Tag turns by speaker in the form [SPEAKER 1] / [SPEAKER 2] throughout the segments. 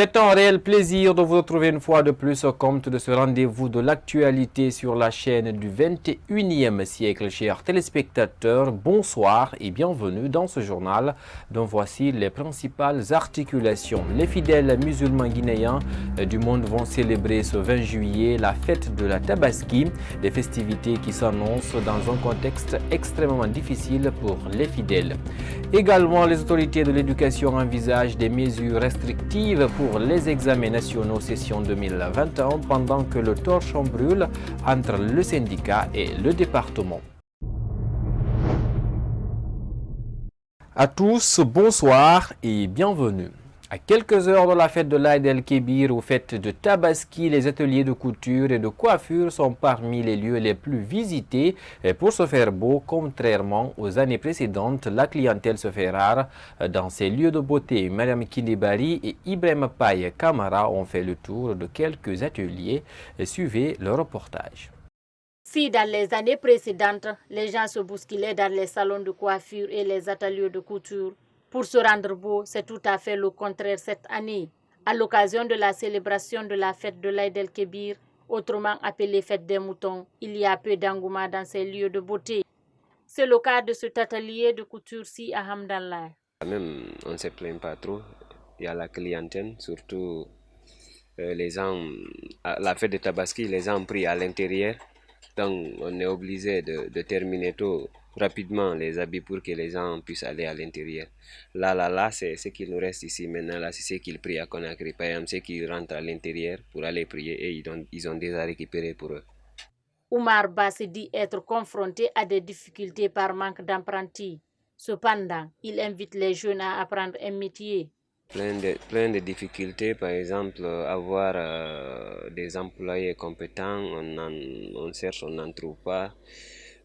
[SPEAKER 1] C'est un réel plaisir de vous retrouver une fois de plus au compte de ce rendez-vous de l'actualité sur la chaîne du 21e siècle. Chers téléspectateurs, bonsoir et bienvenue dans ce journal dont voici les principales articulations. Les fidèles musulmans guinéens du monde vont célébrer ce 20 juillet la fête de la Tabaski, des festivités qui s'annoncent dans un contexte extrêmement difficile pour les fidèles. Également, les autorités de l'éducation envisagent des mesures restrictives pour les examens nationaux session 2021 pendant que le torchon brûle entre le syndicat et le département. À tous, bonsoir et bienvenue. À quelques heures de la fête de l'Aïd el-Kébir ou fête de Tabaski, les ateliers de couture et de coiffure sont parmi les lieux les plus visités. Et pour se faire beau, contrairement aux années précédentes, la clientèle se fait rare dans ces lieux de beauté. Madame Kindebari et Ibrahim Paye Kamara ont fait le tour de quelques ateliers. Suivez le reportage.
[SPEAKER 2] Si dans les années précédentes, les gens se bousculaient dans les salons de coiffure et les ateliers de couture, pour se rendre beau, c'est tout à fait le contraire cette année. À l'occasion de la célébration de la fête de l'Aïd el-Kébir, autrement appelée fête des moutons, il y a peu d'engouement dans ces lieux de beauté. C'est le cas de cet atelier de couture-ci à Hamdallah.
[SPEAKER 3] Même, on ne se plaint pas trop. Il y a la clientèle, surtout les gens, à la fête de Tabaski, les gens ont pris à l'intérieur. Donc, on est obligé de terminer tôt, rapidement les habits pour que les gens puissent aller à l'intérieur. Là, c'est ce qu'il nous reste ici maintenant. Là, c'est ce qu'ils prient à Conakry. Par exemple, ceux qui rentrent à l'intérieur pour aller prier et ils ont déjà récupéré pour eux.
[SPEAKER 2] Oumar Ba se dit être confronté à des difficultés par manque d'apprentis. Cependant, il invite les jeunes à apprendre un métier.
[SPEAKER 3] Plein de difficultés, par exemple, avoir des employés compétents, on cherche, on n'en trouve pas,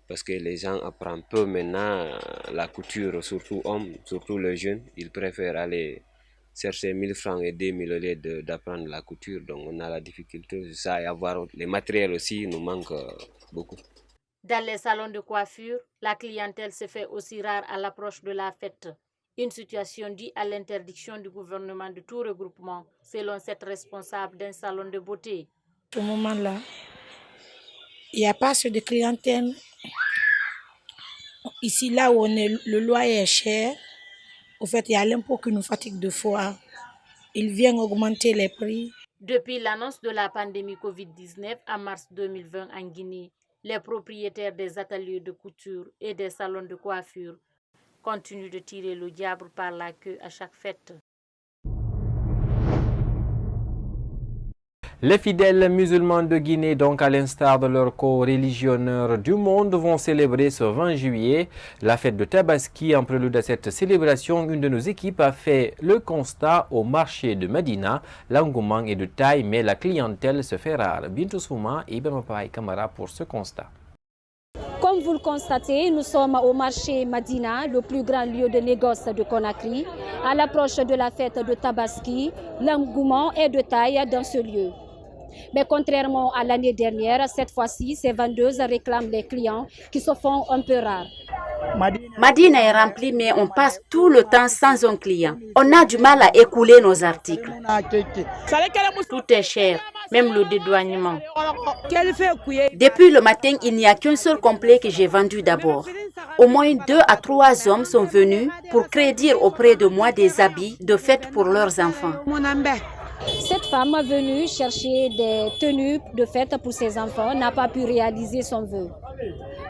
[SPEAKER 3] parce que les gens apprennent peu maintenant la couture, surtout hommes, surtout les jeunes, ils préfèrent aller chercher 1000 francs et 2000 au lieu d'apprendre la couture, donc on a la difficulté, ça, et avoir les matériels aussi nous manque beaucoup.
[SPEAKER 2] Dans les salons de coiffure, la clientèle se fait aussi rare à l'approche de la fête. Une situation due à l'interdiction du gouvernement de tout regroupement, selon cette responsable d'un salon de beauté.
[SPEAKER 4] À ce moment-là, il n'y a pas assez de clientèle. Ici, là où on est, le loyer est cher. Au fait, il y a l'impôt qui nous fatigue deux fois. Il vient augmenter les prix.
[SPEAKER 2] Depuis l'annonce de la pandémie Covid-19 en mars 2020 en Guinée, les propriétaires des ateliers de couture et des salons de coiffure continuent de tirer le diable par la queue à chaque fête.
[SPEAKER 1] Les fidèles musulmans de Guinée, donc à l'instar de leurs co-religionneurs du monde, vont célébrer ce 20 juillet la fête de Tabaski. En prélude à cette célébration, une de nos équipes a fait le constat au marché de Medina. L'engouement est de taille, mais la clientèle se fait rare. Bintou Souma et Ibrahim Paye Kamara pour ce constat.
[SPEAKER 5] Comme vous le constatez, nous sommes au marché Medina, le plus grand lieu de négoce de Conakry. À l'approche de la fête de Tabaski, l'engouement est de taille dans ce lieu. Mais contrairement à l'année dernière, cette fois-ci, ces vendeuses réclament les clients qui se font un peu rares.
[SPEAKER 6] Medina est rempli, mais on passe tout le temps sans un client. On a du mal à écouler nos articles.
[SPEAKER 2] Tout est cher, même le dédouanement.
[SPEAKER 6] Depuis le matin, il n'y a qu'un seul complet que j'ai vendu d'abord. Au moins 2 à 3 hommes sont venus pour créditer auprès de moi des habits de fête pour leurs enfants.
[SPEAKER 5] Cette femme venue chercher des tenues de fête pour ses enfants n'a pas pu réaliser son vœu.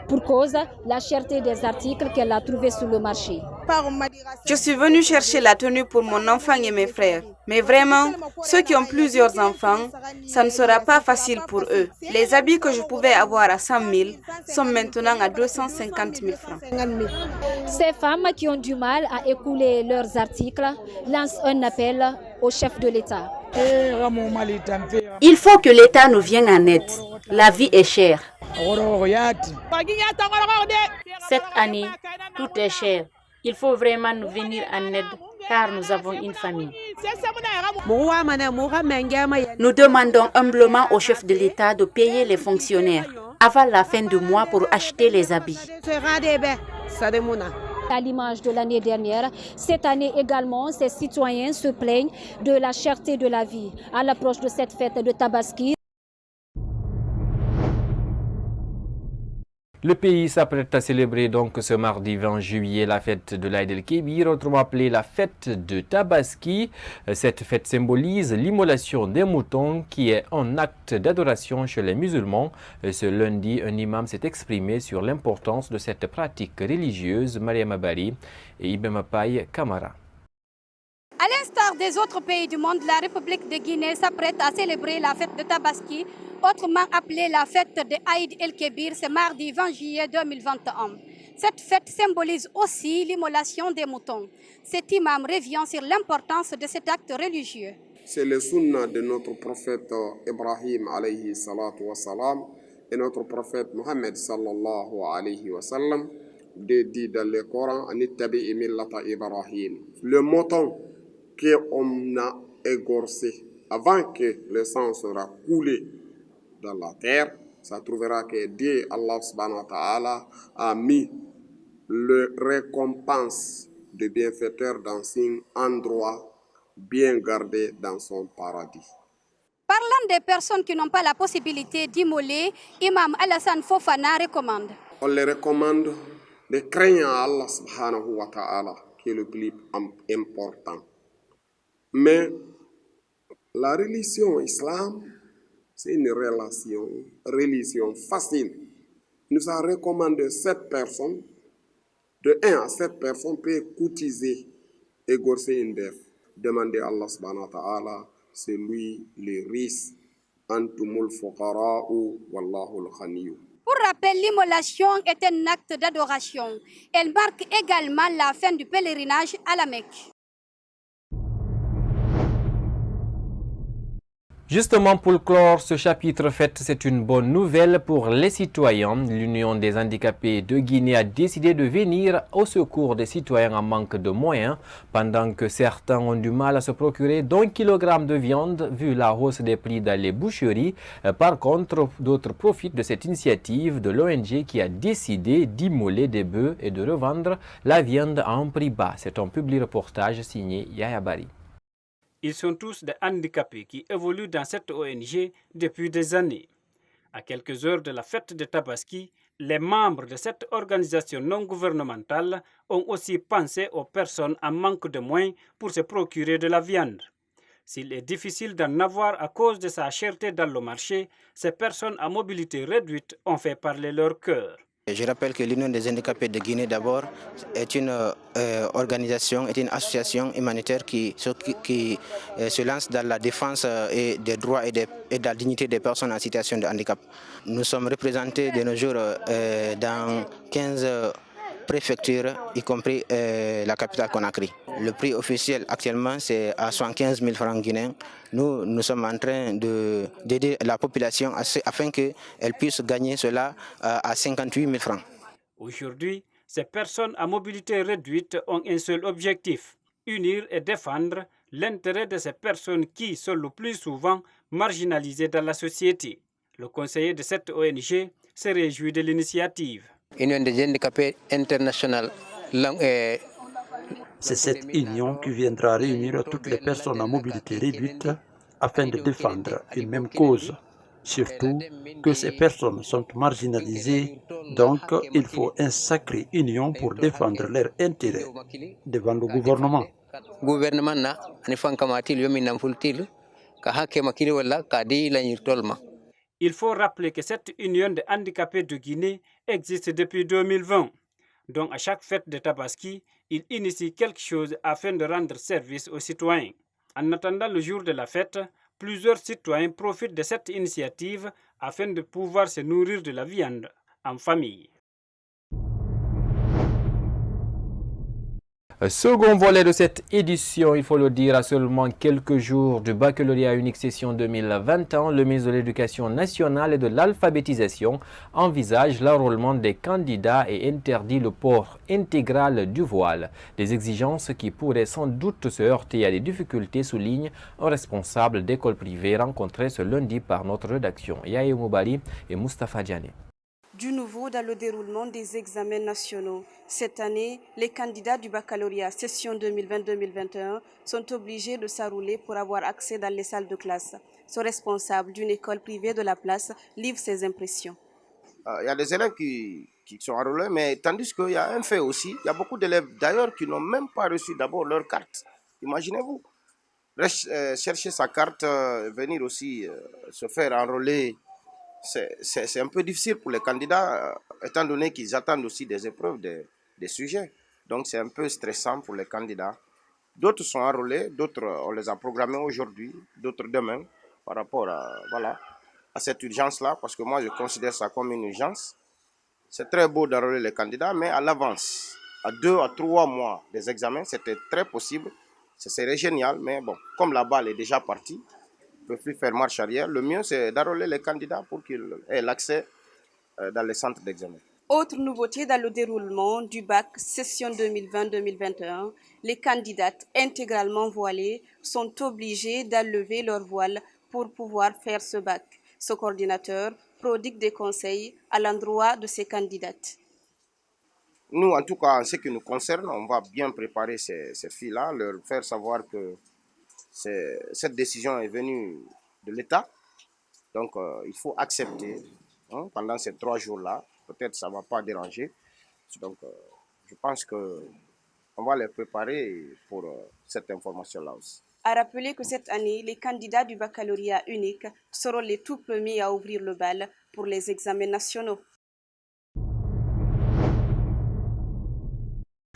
[SPEAKER 5] Pour cause, la cherté des articles qu'elle a trouvés sur le marché.
[SPEAKER 7] Je suis venue chercher la tenue pour mon enfant et mes frères. Mais vraiment, ceux qui ont plusieurs enfants, ça ne sera pas facile pour eux. Les habits que je pouvais avoir à 100 000 sont maintenant à 250 000 francs.
[SPEAKER 5] Ces femmes qui ont du mal à écouler leurs articles lancent un appel au chef de l'État.
[SPEAKER 6] Il faut que l'État nous vienne en aide. La vie est chère.
[SPEAKER 2] Cette année, tout est cher. Il faut vraiment nous venir en aide car nous avons une famille.
[SPEAKER 6] Nous demandons humblement au chef de l'État de payer les fonctionnaires avant la fin du mois pour acheter les habits.
[SPEAKER 5] À l'image de l'année dernière, cette année également, ces citoyens se plaignent de la cherté de la vie. À l'approche de cette fête de Tabaski,
[SPEAKER 1] le pays s'apprête à célébrer donc ce mardi 20 juillet la fête de l'Aïd el-Kébir, autrement appelée la fête de Tabaski. Cette fête symbolise l'immolation des moutons qui est un acte d'adoration chez les musulmans. Ce lundi, un imam s'est exprimé sur l'importance de cette pratique religieuse. Mariam Bari et Ibem Paye Kamara.
[SPEAKER 8] À l'instar des autres pays du monde, la République de Guinée s'apprête à célébrer la fête de Tabaski, autrement appelée la fête de Aïd el-Kébir, ce mardi 20 juillet 2021. Cette fête symbolise aussi l'immolation des moutons. Cet imam revient sur l'importance de cet acte religieux.
[SPEAKER 9] C'est le sunna de notre prophète Ibrahim alayhi salatu wa salam et notre prophète Mohammed sallallahu alayhi wa sallam dit dans le Coran Anittabi millata Ibrahim. Le mouton qu'on a égorcé avant que le sang sera coulé dans la terre, ça trouvera que Dieu, Allah subhanahu wa ta'ala, a mis le récompense de bienfaiteur dans un endroit bien gardé dans son paradis.
[SPEAKER 8] Parlant des personnes qui n'ont pas la possibilité d'immoler, Imam Alassane Fofana recommande.
[SPEAKER 9] On les recommande de craindre Allah subhanahu wa ta'ala, qui est le plus important. Mais la religion islam, c'est une religion facile. Il nous a recommandé 7 personnes, de 1 à 7 personnes peuvent cotiser, égorger une bœuf. Demandez à Allah subhanahu wa ta'ala, c'est lui le riche. Antumul fuqara'u wallahu al-ghaniyyu.
[SPEAKER 8] Pour rappel, l'immolation est un acte d'adoration. Elle marque également la fin du pèlerinage à la Mecque.
[SPEAKER 1] Justement, pour clore ce chapitre fête, c'est une bonne nouvelle pour les citoyens. L'Union des handicapés de Guinée a décidé de venir au secours des citoyens en manque de moyens, pendant que certains ont du mal à se procurer d'1 kilogramme de viande vu la hausse des prix dans les boucheries. Par contre, d'autres profitent de cette initiative de l'ONG qui a décidé d'immoler des bœufs et de revendre la viande à un prix bas. C'est un public reportage signé Yaya Bari.
[SPEAKER 10] Ils sont tous des handicapés qui évoluent dans cette ONG depuis des années. À quelques heures de la fête de Tabaski, les membres de cette organisation non gouvernementale ont aussi pensé aux personnes en manque de moyens pour se procurer de la viande. S'il est difficile d'en avoir à cause de sa cherté dans le marché, ces personnes à mobilité réduite ont fait parler leur cœur.
[SPEAKER 11] Je rappelle que l'Union des handicapés de Guinée d'abord est une organisation, est une association humanitaire qui se lance dans la défense des droits et de la dignité des personnes en situation de handicap. Nous sommes représentés de nos jours dans 15 préfectures, y compris la capitale Conakry. Le prix officiel actuellement c'est à 75 000 francs guinéens. Nous sommes en train d'aider la population afin qu'elle puisse gagner cela à 58 000 francs.
[SPEAKER 10] Aujourd'hui, ces personnes à mobilité réduite ont un seul objectif, unir et défendre l'intérêt de ces personnes qui sont le plus souvent marginalisées dans la société. Le conseiller de cette ONG se réjouit de l'initiative.
[SPEAKER 11] Union des handicapés internationale.
[SPEAKER 12] C'est cette union qui viendra réunir toutes les personnes à mobilité réduite afin de défendre une même cause. Surtout que ces personnes sont marginalisées, donc il faut une sacrée union pour défendre leurs intérêts devant le gouvernement.
[SPEAKER 10] Il faut rappeler que cette union des handicapés de Guinée existe depuis 2020. Donc à chaque fête de Tabaski, il initie quelque chose afin de rendre service aux citoyens. En attendant le jour de la fête, plusieurs citoyens profitent de cette initiative afin de pouvoir se nourrir de la viande en famille.
[SPEAKER 1] Second volet de cette édition, il faut le dire, à seulement quelques jours du baccalauréat unique session 2021, le ministre de l'Éducation nationale et de l'alphabétisation envisage l'enrôlement des candidats et interdit le port intégral du voile. Des exigences qui pourraient sans doute se heurter à des difficultés, souligne un responsable d'école privée rencontré ce lundi par notre rédaction, Yaye Moubali et Moustapha Diané.
[SPEAKER 7] Du nouveau dans le déroulement des examens nationaux. Cette année, les candidats du baccalauréat session 2020-2021 sont obligés de s'enrôler pour avoir accès dans les salles de classe. Ce responsable d'une école privée de la place livre ses impressions.
[SPEAKER 13] Il y a des élèves qui sont enrôlés, mais tandis qu'il y a un fait aussi, il y a beaucoup d'élèves d'ailleurs qui n'ont même pas reçu d'abord leur carte. Imaginez-vous, chercher sa carte, venir aussi se faire enrôler. C'est un peu difficile pour les candidats, étant donné qu'ils attendent aussi des épreuves, des sujets. Donc c'est un peu stressant pour les candidats. D'autres sont enrôlés, d'autres on les a programmés aujourd'hui, d'autres demain, par rapport à cette urgence-là, parce que moi je considère ça comme une urgence. C'est très beau d'enrôler les candidats, mais à l'avance, à 2 à 3 mois des examens, c'était très possible. Ce serait génial, mais bon, comme la balle est déjà partie, ne peut plus faire marche arrière. Le mieux, c'est d'enrôler les candidats pour qu'ils aient l'accès dans les centres d'examen.
[SPEAKER 7] Autre nouveauté dans le déroulement du bac session 2020-2021, les candidates intégralement voilées sont obligées d'enlever leur voile pour pouvoir faire ce bac. Ce coordinateur prodigue des conseils à l'endroit de ces candidates.
[SPEAKER 13] Nous, en tout cas, en ce qui nous concerne, on va bien préparer ces filles-là, leur faire savoir que cette décision est venue de l'État, donc il faut accepter pendant ces 3 jours-là. Peut-être ça ne va pas déranger. Donc je pense qu'on va les préparer pour cette information-là aussi.
[SPEAKER 7] À rappeler que cette année, les candidats du baccalauréat unique seront les tout premiers à ouvrir le bal pour les examens nationaux.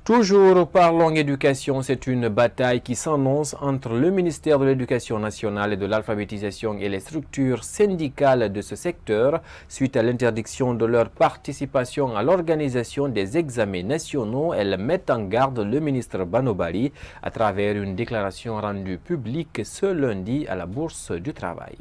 [SPEAKER 1] Toujours parlons éducation, c'est une bataille qui s'annonce entre le ministère de l'Éducation nationale et de l'alphabétisation et les structures syndicales de ce secteur suite à l'interdiction de leur participation à l'organisation des examens nationaux. Elles mettent en garde le ministre Banobali à travers une déclaration rendue publique ce lundi à la Bourse du Travail.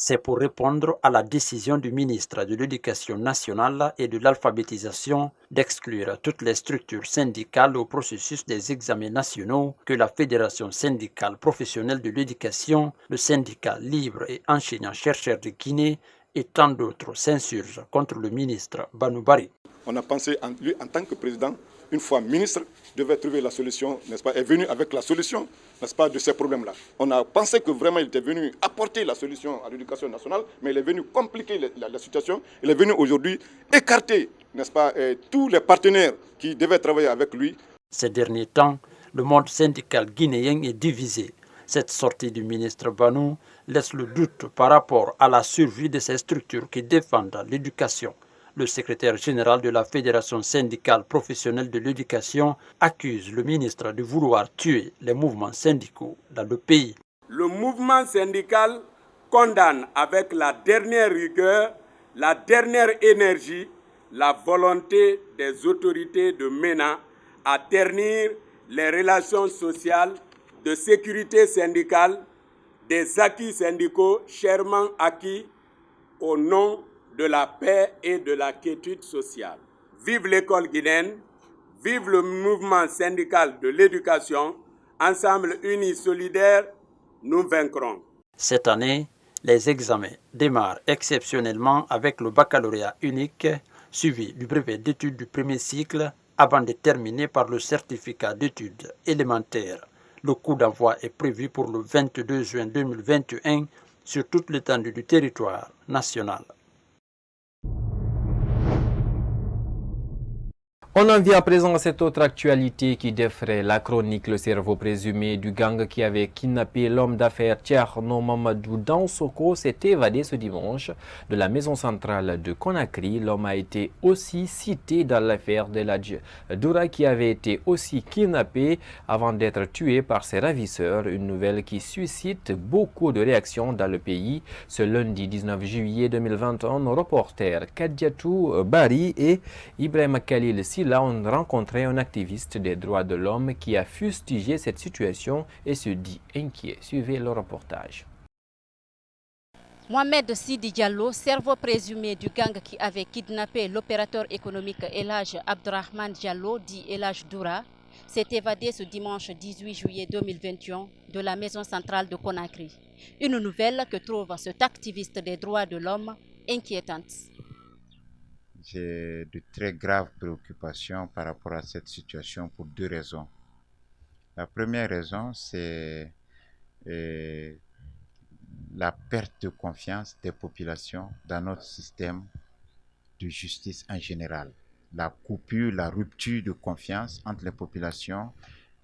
[SPEAKER 12] C'est pour répondre à la décision du ministre de l'Éducation nationale et de l'alphabétisation d'exclure toutes les structures syndicales au processus des examens nationaux que la Fédération syndicale professionnelle de l'éducation, le syndicat libre et enseignant-chercheur de Guinée et tant d'autres s'insurgent contre le ministre Banobali.
[SPEAKER 14] On a pensé en lui en tant que président, une fois ministre, devait trouver la solution, n'est-ce pas, est venu avec la solution, n'est-ce pas, de ces problèmes-là. On a pensé que vraiment il était venu apporter la solution à l'éducation nationale, mais il est venu compliquer la situation. Il est venu aujourd'hui écarter, n'est-ce pas, tous les partenaires qui devaient travailler avec lui.
[SPEAKER 12] Ces derniers temps, le monde syndical guinéen est divisé. Cette sortie du ministre Banou laisse le doute par rapport à la survie de ces structures qui défendent l'éducation. Le secrétaire général de la Fédération syndicale professionnelle de l'éducation accuse le ministre de vouloir tuer les mouvements syndicaux dans le pays.
[SPEAKER 15] Le mouvement syndical condamne avec la dernière rigueur, la dernière énergie, la volonté des autorités de MENA à ternir les relations sociales, de sécurité syndicale, des acquis syndicaux chèrement acquis au nom de la paix et de la quiétude sociale. Vive l'école guinéenne, vive le mouvement syndical de l'éducation, ensemble unis solidaires, nous vaincrons.
[SPEAKER 12] Cette année, les examens démarrent exceptionnellement avec le baccalauréat unique, suivi du brevet d'études du premier cycle, avant de terminer par le certificat d'études élémentaires. Le coup d'envoi est prévu pour le 22 juin 2021 sur toute l'étendue du territoire national.
[SPEAKER 1] On en vient à présent à cette autre actualité qui défraie la chronique. Le cerveau présumé du gang qui avait kidnappé l'homme d'affaires Thierno Mamadou Dansoko s'est évadé ce dimanche de la maison centrale de Conakry. L'homme a été aussi cité dans l'affaire de Ladj Doura qui avait été aussi kidnappé avant d'être tué par ses ravisseurs. Une nouvelle qui suscite beaucoup de réactions dans le pays. Ce lundi 19 juillet 2021, nos reporters Kadiatou Bari et Ibrahim Khalil Là, on rencontrait un activiste des droits de l'homme qui a fustigé cette situation et se dit inquiet. Suivez le reportage.
[SPEAKER 16] Mohamed Sidi Diallo, cerveau présumé du gang qui avait kidnappé l'opérateur économique El Hadj Abdurrahman Diallo, dit El Hadj Doura, s'est évadé ce dimanche 18 juillet 2021 de la maison centrale de Conakry. Une nouvelle que trouve cet activiste des droits de l'homme inquiétante.
[SPEAKER 17] J'ai de très graves préoccupations par rapport à cette situation pour deux raisons. La première raison, c'est la perte de confiance des populations dans notre système de justice en général. La coupure, la rupture de confiance entre les populations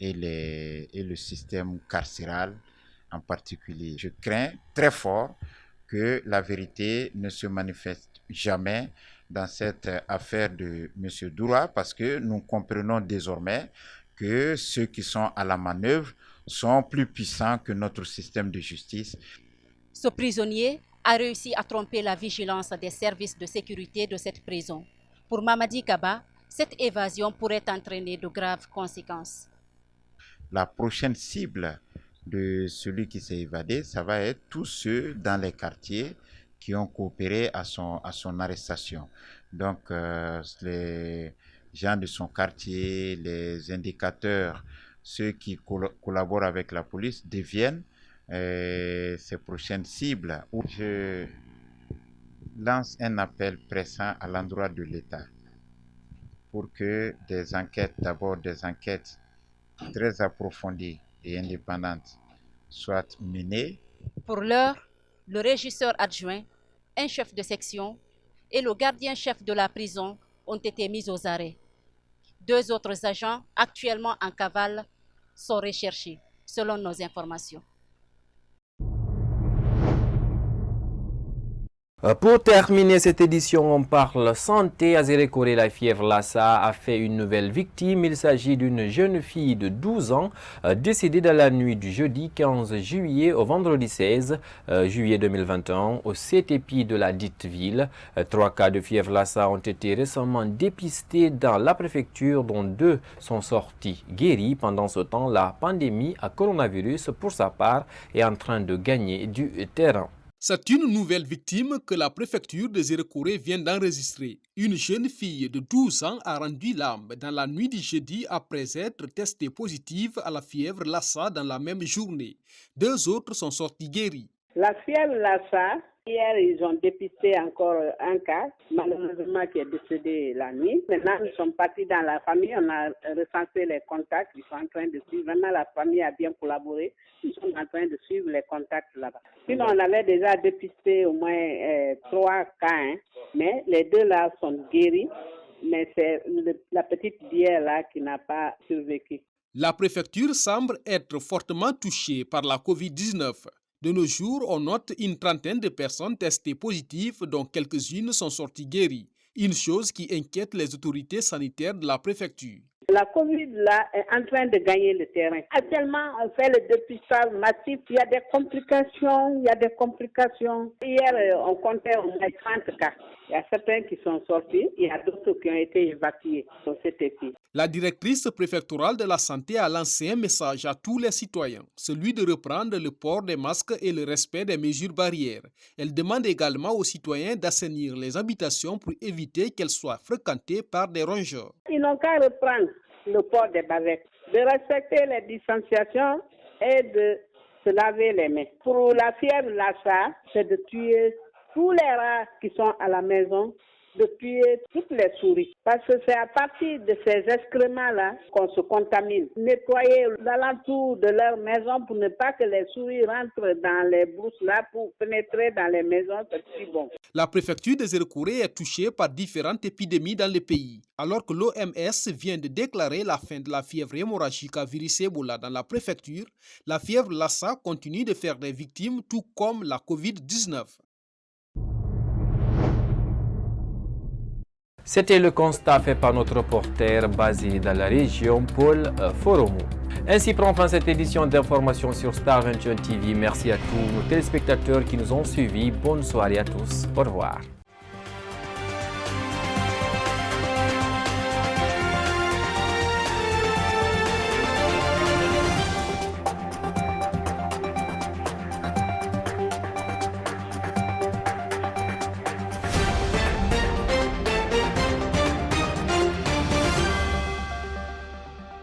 [SPEAKER 17] et le système carcéral en particulier. Je crains très fort que la vérité ne se manifeste jamais dans cette affaire de M. Doura, parce que nous comprenons désormais que ceux qui sont à la manœuvre sont plus puissants que notre système de justice.
[SPEAKER 16] Ce prisonnier a réussi à tromper la vigilance des services de sécurité de cette prison. Pour Mamadi Kaba, cette évasion pourrait entraîner de graves conséquences.
[SPEAKER 17] La prochaine cible de celui qui s'est évadé, ça va être tous ceux dans les quartiers qui ont coopéré à son arrestation. Donc les gens de son quartier, les indicateurs, ceux qui collaborent avec la police deviennent ces prochaines cibles. Je lance un appel pressant à l'endroit de l'État pour que des enquêtes, d'abord des enquêtes très approfondies et indépendantes, soient menées.
[SPEAKER 16] Pour l'heure, le régisseur adjoint, un chef de section et le gardien-chef de la prison ont été mis aux arrêts. 2 autres agents, actuellement en cavale, sont recherchés, selon nos informations.
[SPEAKER 1] Pour terminer cette édition, on parle santé. À Zérékoré, la fièvre Lassa a fait une nouvelle victime. Il s'agit d'une jeune fille de 12 ans décédée dans la nuit du jeudi 15 juillet au vendredi 16 juillet 2021 au CTP de la dite ville. 3 cas de fièvre Lassa ont été récemment dépistés dans la préfecture, dont 2 sont sortis guéris. Pendant ce temps, la pandémie à coronavirus, pour sa part, est en train de gagner du terrain.
[SPEAKER 18] C'est une nouvelle victime que la préfecture de Zérékoré vient d'enregistrer. Une jeune fille de 12 ans a rendu l'âme dans la nuit du jeudi après être testée positive à la fièvre Lassa dans la même journée. 2 autres sont sortis guéris.
[SPEAKER 19] La fièvre Lassa, hier ils ont dépisté encore un cas, malheureusement qui est décédé la nuit. Maintenant nous sommes partis dans la famille, on a recensé les contacts, ils sont en train de suivre. Vraiment la famille a bien collaboré, ils sont en train de suivre les contacts là-bas. Sinon on avait déjà dépisté au moins 3 cas, mais les 2 là sont guéris, mais c'est la petite d'hier là qui n'a pas survécu.
[SPEAKER 18] La préfecture semble être fortement touchée par la COVID-19. De nos jours, on note une trentaine de personnes testées positives, dont quelques-unes sont sorties guéries. Une chose qui inquiète les autorités sanitaires de la préfecture.
[SPEAKER 19] La Covid là est en train de gagner le terrain. Actuellement, on fait le dépistage massif. Il y a des complications. Hier, on comptait au moins 30 cas. Il y a certains qui sont sortis, il y a d'autres qui ont été évacués sur cet épi.
[SPEAKER 18] La directrice préfectorale de la santé a lancé un message à tous les citoyens, celui de reprendre le port des masques et le respect des mesures barrières. Elle demande également aux citoyens d'assainir les habitations pour éviter qu'elles soient fréquentées par des rongeurs.
[SPEAKER 19] Ils n'ont qu'à reprendre le port des bavettes, de respecter les distanciations et de se laver les mains. Pour la fièvre Lassa, c'est de tuer tous les rats qui sont à la maison, de tuer toutes les souris. Parce que c'est à partir de ces excréments-là qu'on se contamine. Nettoyer l'alentour de leur maison pour ne pas que les souris rentrent dans les brousses-là pour pénétrer dans les maisons, c'est si bon.
[SPEAKER 18] La préfecture de Zérékoré est touchée par différentes épidémies dans le pays. Alors que l'OMS vient de déclarer la fin de la fièvre hémorragique à virus Ebola dans la préfecture, la fièvre Lassa continue de faire des victimes, tout comme la COVID-19.
[SPEAKER 1] C'était le constat fait par notre reporter basé dans la région, Paul Foromo. Ainsi prend fin cette édition d'information sur Star 21 TV. Merci à tous nos téléspectateurs qui nous ont suivis. Bonne soirée à tous. Au revoir.